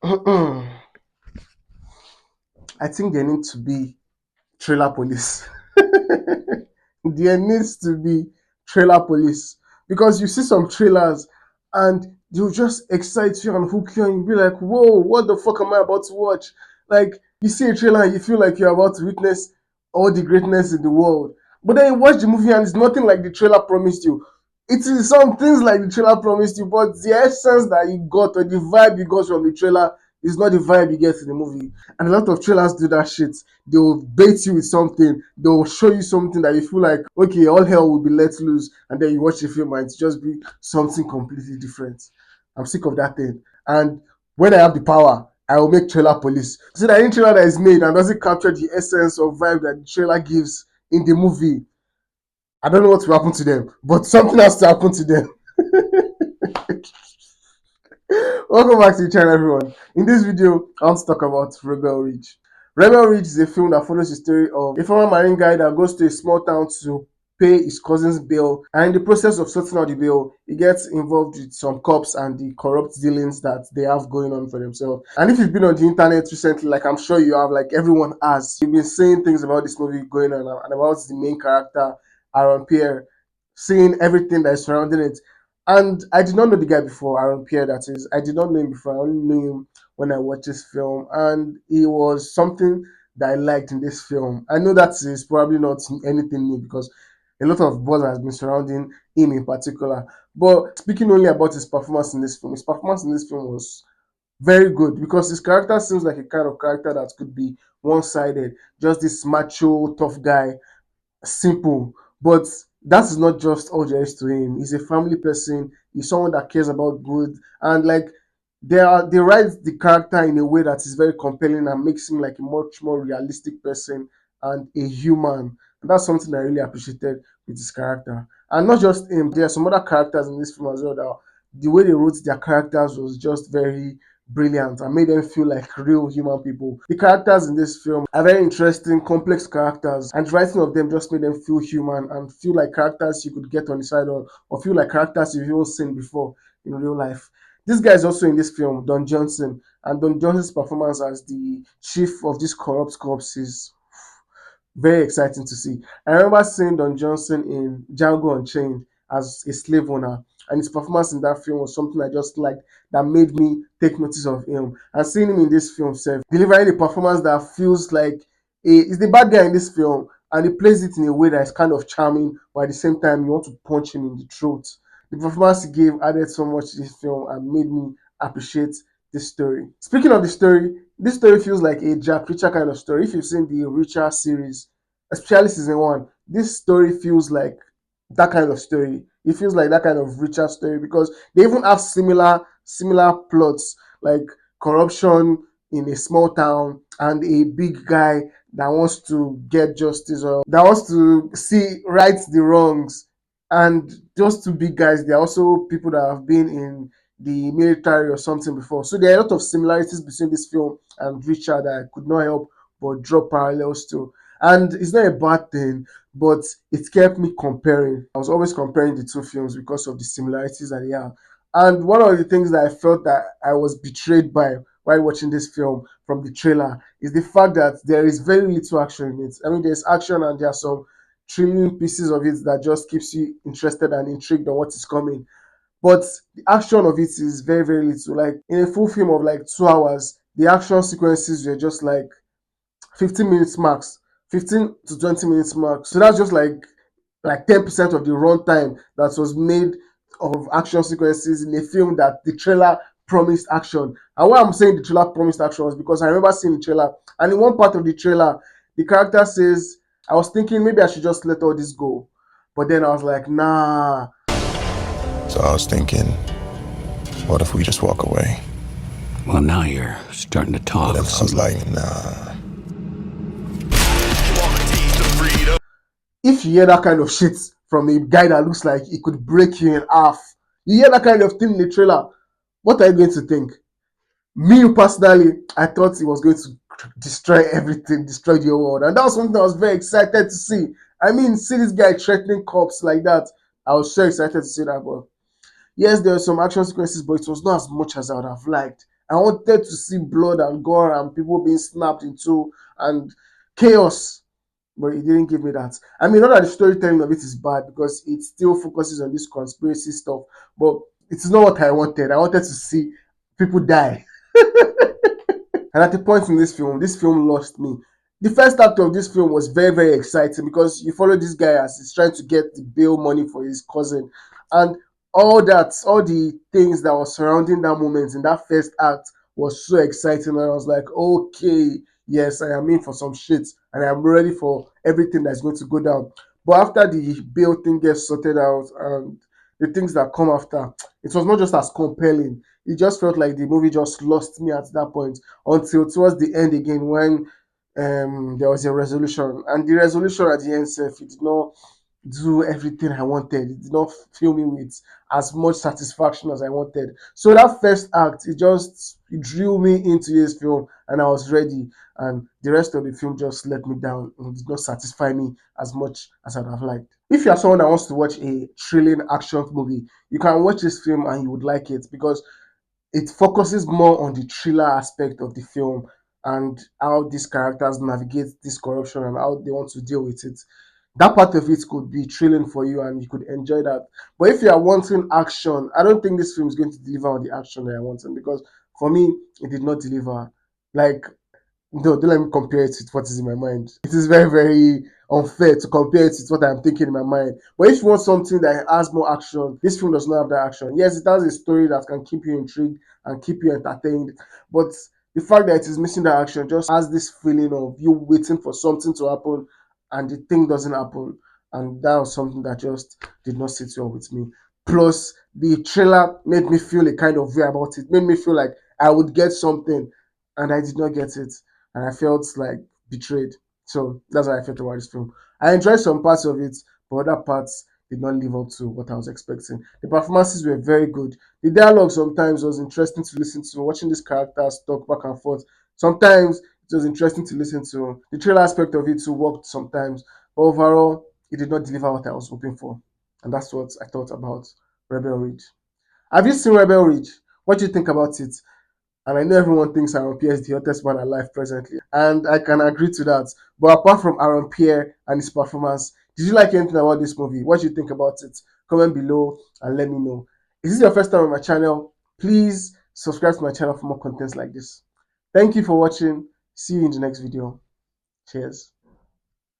I think there needs to be trailer police. There needs to be trailer police because you see some trailers and they'll just excite you and hook you and you'll be like, whoa, what the fuck am I about to watch? Like you see a trailer and you feel like you're about to witness all the greatness in the world. But then you watch the movie and it's nothing like the trailer promised you. It is some things like the trailer promised you, but the essence that you got or the vibe you got from the trailer is not the vibe you get in the movie. And a lot of trailers do that shit. They'll bait you with something, they'll show you something that you feel like, okay, all hell will be let loose, and then you watch the film and it's just be something completely different. I'm sick of that thing. And when I have the power, I will make trailer police. So that any trailer that is made and doesn't capture the essence or vibe that the trailer gives in the movie, I don't know what will happen to them, but something has to happen to them. Welcome back to the channel, everyone. In this video, I want to talk about Rebel Ridge. Rebel Ridge is a film that follows the story of a former Marine guy that goes to a small town to pay his cousin's bail, and in the process of sorting out the bail, he gets involved with some cops and the corrupt dealings that they have going on for themselves. And if you've been on the internet recently, like I'm sure you have, like everyone has, you've been seeing things about this movie going on and about the main character, Aaron Pierre, seeing everything that is surrounding it. And I did not know the guy before, Aaron Pierre, that is. I did not know him before. I only knew him when I watched this film. And he was something that I liked in this film. I know that is probably not anything new because a lot of buzz has been surrounding him in particular. But speaking only about his performance in this film, his performance in this film was very good because his character seems like a kind of character that could be one-sided, just this macho, tough guy, simple. But that is not just all there is to him. He's a family person. He's someone that cares about good, and like they write the character in a way that is very compelling and makes him like a much more realistic person and a human. And that's something I really appreciated with his character. And not just him, there are some other characters in this film as well that the way they wrote their characters was just very brilliant and made them feel like real human people. The characters in this film are very interesting, complex characters, and the writing of them just made them feel human and feel like characters you could get on the side of, or feel like characters you've even seen before in real life. This guy is also in this film, Don Johnson, and Don Johnson's performance as the chief of this corrupt corps is very exciting to see. I remember seeing Don Johnson in Django Unchained as a slave owner, and his performance in that film was something I just liked that made me take notice of him. And seeing him in this film, self delivering a performance that feels like he's the bad guy in this film, and he plays it in a way that is kind of charming, but at the same time, you want to punch him in the throat. The performance he gave added so much to this film and made me appreciate this story. Speaking of the story, this story feels like a Jack Reacher kind of story. If you've seen the Reacher series, especially season one, this story feels like that kind of story. It feels like that kind of Reacher story because they even have similar plots like corruption in a small town and a big guy that wants to get justice or that wants to see right the wrongs. And those two big guys, they're also people that have been in the military or something before. So there are a lot of similarities between this film and Richard that I could not help but draw parallels to. And it's not a bad thing, but it kept me comparing. I was always comparing the two films because of the similarities that they have. And one of the things that I felt that I was betrayed by while watching this film from the trailer is the fact that there is very little action in it. I mean, there's action and there are some thrilling pieces of it that just keeps you interested and intrigued on what is coming. But the action of it is very, very little. Like in a full film of like 2 hours, the action sequences were just like 15 minutes max, 15 to 20 minutes max. So that's just like 10% of the runtime that was made of action sequences in a film that the trailer promised action. And why I'm saying the trailer promised action was because I remember seeing the trailer, and in one part of the trailer, the character says, I was thinking maybe I should just let all this go. But then I was like, nah. So I was thinking, what if we just walk away? Well, now you're starting to talk. But I was like, nah. If you hear that kind of shit from a guy that looks like he could break you in half, you hear that kind of thing in the trailer, what are you going to think? Me personally, I thought he was going to destroy everything, destroy the whole world. And that was something I was very excited to see. I mean, see this guy threatening cops like that. I was so excited to see that. But yes, there were some action sequences, but it was not as much as I would have liked. I wanted to see blood and gore and people being snapped into and chaos, but it didn't give me that. I mean, not that the storytelling of it is bad because it still focuses on this conspiracy stuff, but it's not what I wanted. I wanted to see people die. And at the point in this film lost me. The first act of this film was very, very exciting because you follow this guy as he's trying to get the bail money for his cousin. And all the things that were surrounding that moment in that first act was so exciting. And I was like, okay, yes, I am in for some shit and I'm ready for everything that's going to go down. But after the bail thing gets sorted out and the things that come after, it was not just as compelling. It just felt like the movie just lost me at that point until towards the end again when there was a resolution. And the resolution at the end self, it did not do everything I wanted. It did not fill me with as much satisfaction as I wanted. So that first act, it drew me into this film and I was ready. And the rest of the film just let me down and did not satisfy me as much as I'd have liked. If you are someone that wants to watch a thrilling action movie, you can watch this film and you would like it because it focuses more on the thriller aspect of the film and how these characters navigate this corruption and how they want to deal with it. That part of it could be thrilling for you and you could enjoy that. But if you are wanting action, I don't think this film is going to deliver on the action that I wanted because for me, it did not deliver. Like, no, don't let me compare it with what is in my mind. It is very, very unfair to compare it with what I'm thinking in my mind. But if you want something that has more action, this film does not have that action. Yes, it has a story that can keep you intrigued and keep you entertained. But the fact that it is missing that action just has this feeling of you waiting for something to happen and the thing doesn't happen. And that was something that just did not sit well with me. Plus, the trailer made me feel a kind of way about it. Made me feel like I would get something and I did not get it and I felt like betrayed. So that's how I felt about this film. I enjoyed some parts of it, but other parts did not live up to what I was expecting. The performances were very good. The dialogue sometimes was interesting to listen to, watching these characters talk back and forth. Sometimes it was interesting to listen to. The trailer aspect of it too worked sometimes, but overall, it did not deliver what I was hoping for. And that's what I thought about Rebel Ridge. Have you seen Rebel Ridge? What do you think about it? And I know everyone thinks Aaron Pierre is the hottest man alive presently, and I can agree to that. But apart from Aaron Pierre and his performance, did you like anything about this movie? What do you think about it? Comment below and let me know. Is this your first time on my channel? Please subscribe to my channel for more contents like this. Thank you for watching. See you in the next video. Cheers.